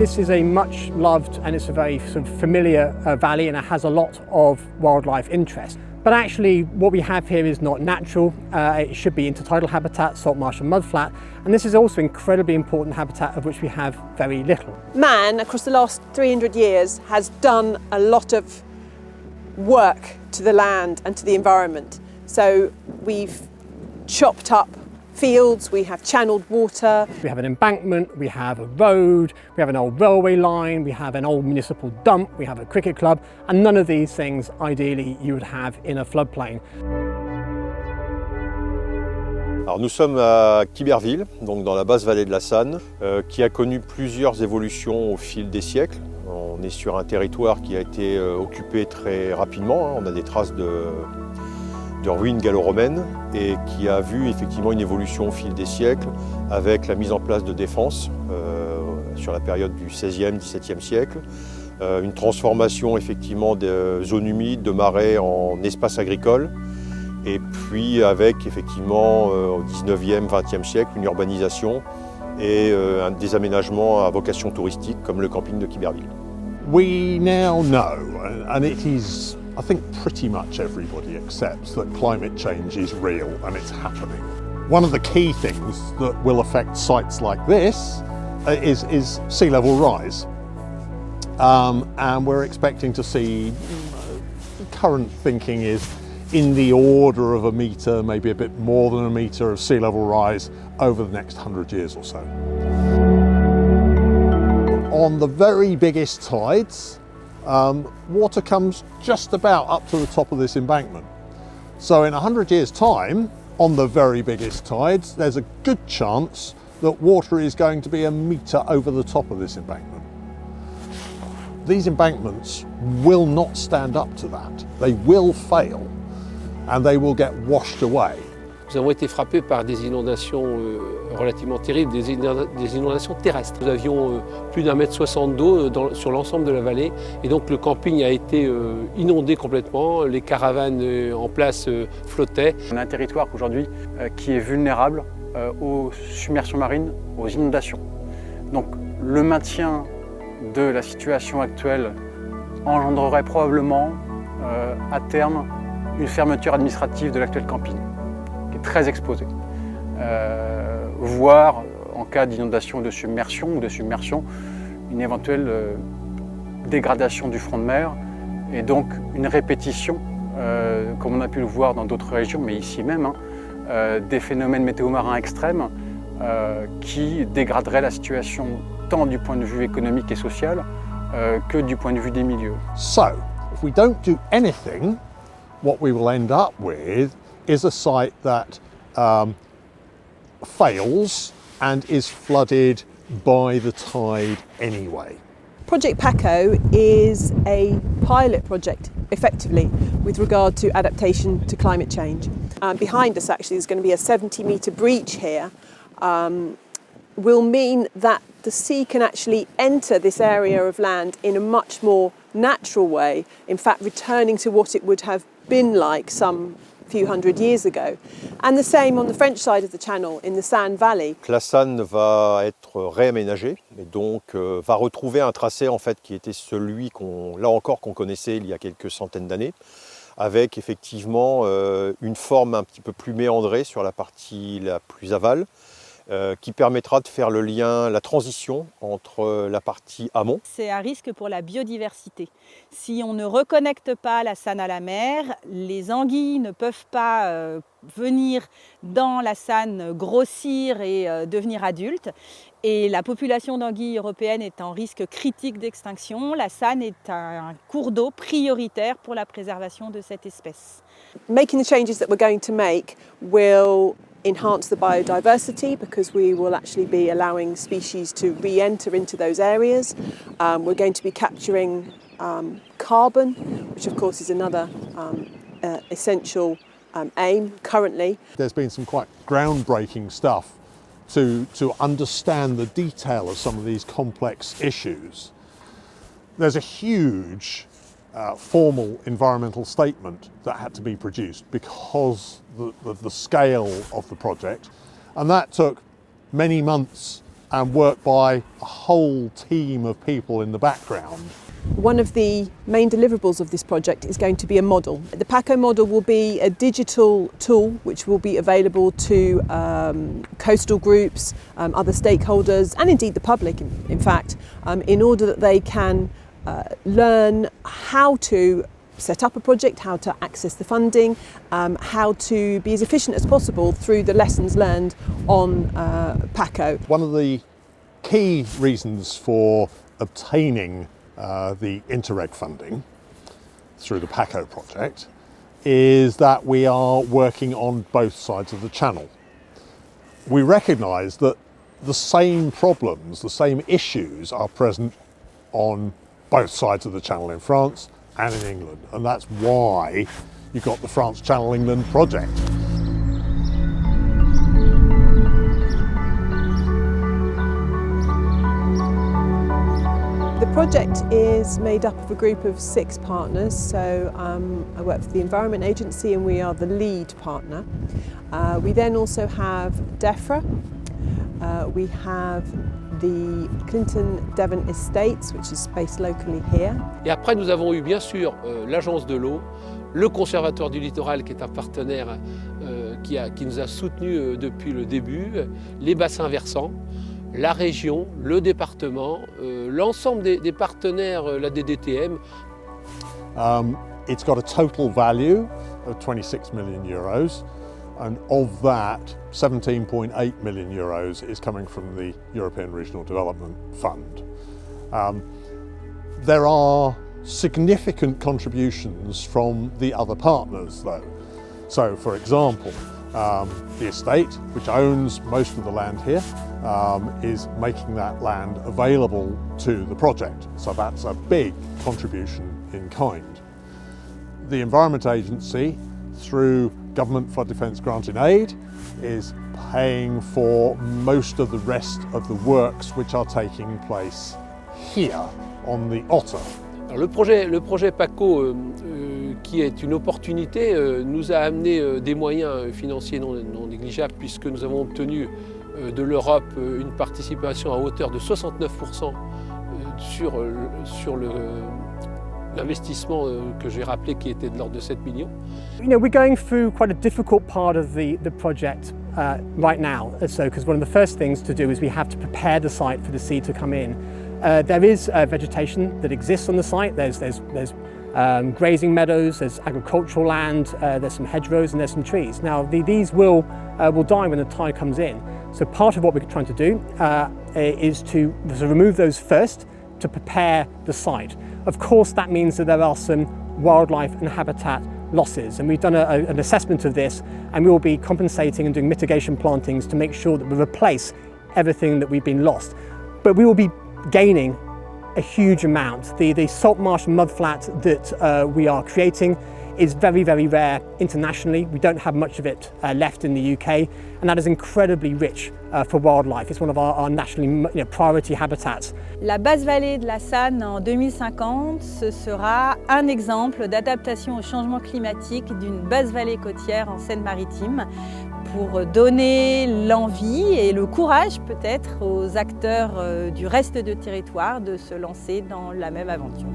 This is a much loved and it's a very sort of familiar valley, and it has a lot of wildlife interest. But actually what we have here is not natural. It should be intertidal habitat, salt marsh and mudflat, and this is also incredibly important habitat of which we have very little. Man, across the last 300 years, has done a lot of work to the land and to the environment. So we've chopped up fields, we have channeled water. We have an embankment, we have a road, we have an old railway line, we have an old municipal dump, we have a cricket club, and none of these things ideally you would have in a floodplain. Alors nous sommes à Quiberville, donc dans la basse vallée de la Sanne, qui a connu plusieurs évolutions au fil des siècles. On est sur un territoire qui a été occupé très rapidement, on a des traces de ruines gallo-romaines et qui a vu effectivement une évolution au fil des siècles avec la mise en place de défenses sur la période du XVIe, XVIIe siècle, une transformation effectivement de zones humides, de marais en espaces agricoles, et puis avec effectivement au XIXe, XXe siècle une urbanisation et des aménagements à vocation touristique comme le camping de Quiberville. We now know, and it is, I think pretty much everybody accepts that climate change is real and it's happening. One of the key things that will affect sites like this is sea level rise. And we're expecting to see, current thinking is in the order of a metre, maybe a bit more than a metre of sea level rise over the next 100 years or so. On the very biggest tides, water comes just about up to the top of this embankment. So in 100 years' time, on the very biggest tides, there's a good chance that water is going to be a metre over the top of this embankment. These embankments will not stand up to that. They will fail and they will get washed away. Nous avons été frappés par des inondations relativement terribles, des inondations terrestres. Nous avions plus d'1,60 m d'eau sur l'ensemble de la vallée, et donc le camping a été inondé complètement, les caravanes en place flottaient. On a un territoire aujourd'hui qui est vulnérable aux submersions marines, aux inondations. Donc le maintien de la situation actuelle engendrerait probablement à terme une fermeture administrative de l'actuel camping, qui est très exposé, voire en cas d'inondation, de submersion ou de submersion, une éventuelle dégradation du front de mer et donc une répétition, comme on a pu le voir dans d'autres régions, mais ici même, des phénomènes météo-marins extrêmes qui dégraderaient la situation tant du point de vue économique et social que du point de vue des milieux. So, if we don't do anything, what we will end up with is a site that fails and is flooded by the tide anyway. Project PACCo is a pilot project, effectively, with regard to adaptation to climate change. Behind us, actually, there's going to be a 70-metre breach here. Will mean that the sea can actually enter this area of land in a much more natural way, in fact returning to what it would have been like some few hundred years ago. And the same on the French side of the channel, in the Sanne Valley. La Sanne va être réaménagée et donc va retrouver un tracé en fait qui était celui qu'on connaissait il y a quelques centaines d'années, avec effectivement une forme un petit peu plus méandrée sur la partie la plus aval, qui permettra de faire le lien, la transition entre la partie amont. C'est un risque pour la biodiversité. Si on ne reconnecte pas la Sanne à la mer, les anguilles ne peuvent pas venir dans la Sanne, grossir et devenir adultes. Et la population d'anguilles européenne est en risque critique d'extinction. La Sanne est un cours d'eau prioritaire pour la préservation de cette espèce. Making the changes that we're going to make will enhance the biodiversity because we will actually be allowing species to re-enter into those areas. We're going to be capturing carbon, which of course is another essential aim currently. There's been some quite groundbreaking stuff to understand the detail of some of these complex issues. There's a huge formal environmental statement that had to be produced because of the scale of the project, and that took many months and work by a whole team of people in the background. One of the main deliverables of this project is going to be a model. The PACCo model will be a digital tool which will be available to coastal groups, other stakeholders, and indeed the public, in fact, in order that they can learn how to set up a project, how to access the funding, how to be as efficient as possible through the lessons learned on PACCo. One of the key reasons for obtaining the Interreg funding through the PACCo project is that we are working on both sides of the channel. We recognise that the same problems, the same issues are present on both sides of the channel in France and in England, and that's why you've got the France Channel England project. The project is made up of a group of 6 partners, so I work for the Environment Agency and we are the lead partner. We then also have DEFRA, we have the Clinton Devon Estates, which is based locally here. Et après, nous avons eu bien sûr l'Agence de l'eau, le Conservatoire du littoral qui est un partenaire qui nous a soutenus depuis le début, les bassins versants, la région, le département, l'ensemble des partenaires, la DDTM. It's got a total value of 26 million euros, and of that 17.8 million euros is coming from the European Regional Development Fund. There are significant contributions from the other partners though. So for example, the estate, which owns most of the land here, is making that land available to the project. So that's a big contribution in kind. The Environment Agency, through Government for Defence Grant in Aid, is paying for most of the rest of the works which are taking place here on the Otter. Alors le projet PACCo, qui est une opportunité, nous a amené des moyens financiers non négligeables puisque nous avons obtenu de l'Europe une participation à hauteur de 69% sur l'investissement que j'ai rappelé qui était de l'ordre de 7 millions. You know, we're going through quite a difficult part of the project right now. So, because one of the first things to do is we have to prepare the site for the sea to come in. There is vegetation that exists on the site. There's grazing meadows, there's agricultural land, there's some hedgerows and there's some trees. Now these will die when the tide comes in. So part of what we're trying to do is to remove those first to prepare the site. Of course that means that there are some wildlife and habitat losses, and we've done an assessment of this, and we will be compensating and doing mitigation plantings to make sure that we replace everything that we've been lost. But we will be gaining a huge amount. The salt marsh mudflat that we are creating is very, very rare internationally. We don't have much of it left in the UK, and that is incredibly rich for wildlife. It's one of our nationally priority habitats. La basse vallée de la Sanne en 2050, ce sera un exemple d'adaptation au changement climatique d'une basse vallée côtière en Seine-Maritime, pour donner l'envie et le courage peut-être aux acteurs du reste du territoire de se lancer dans la même aventure.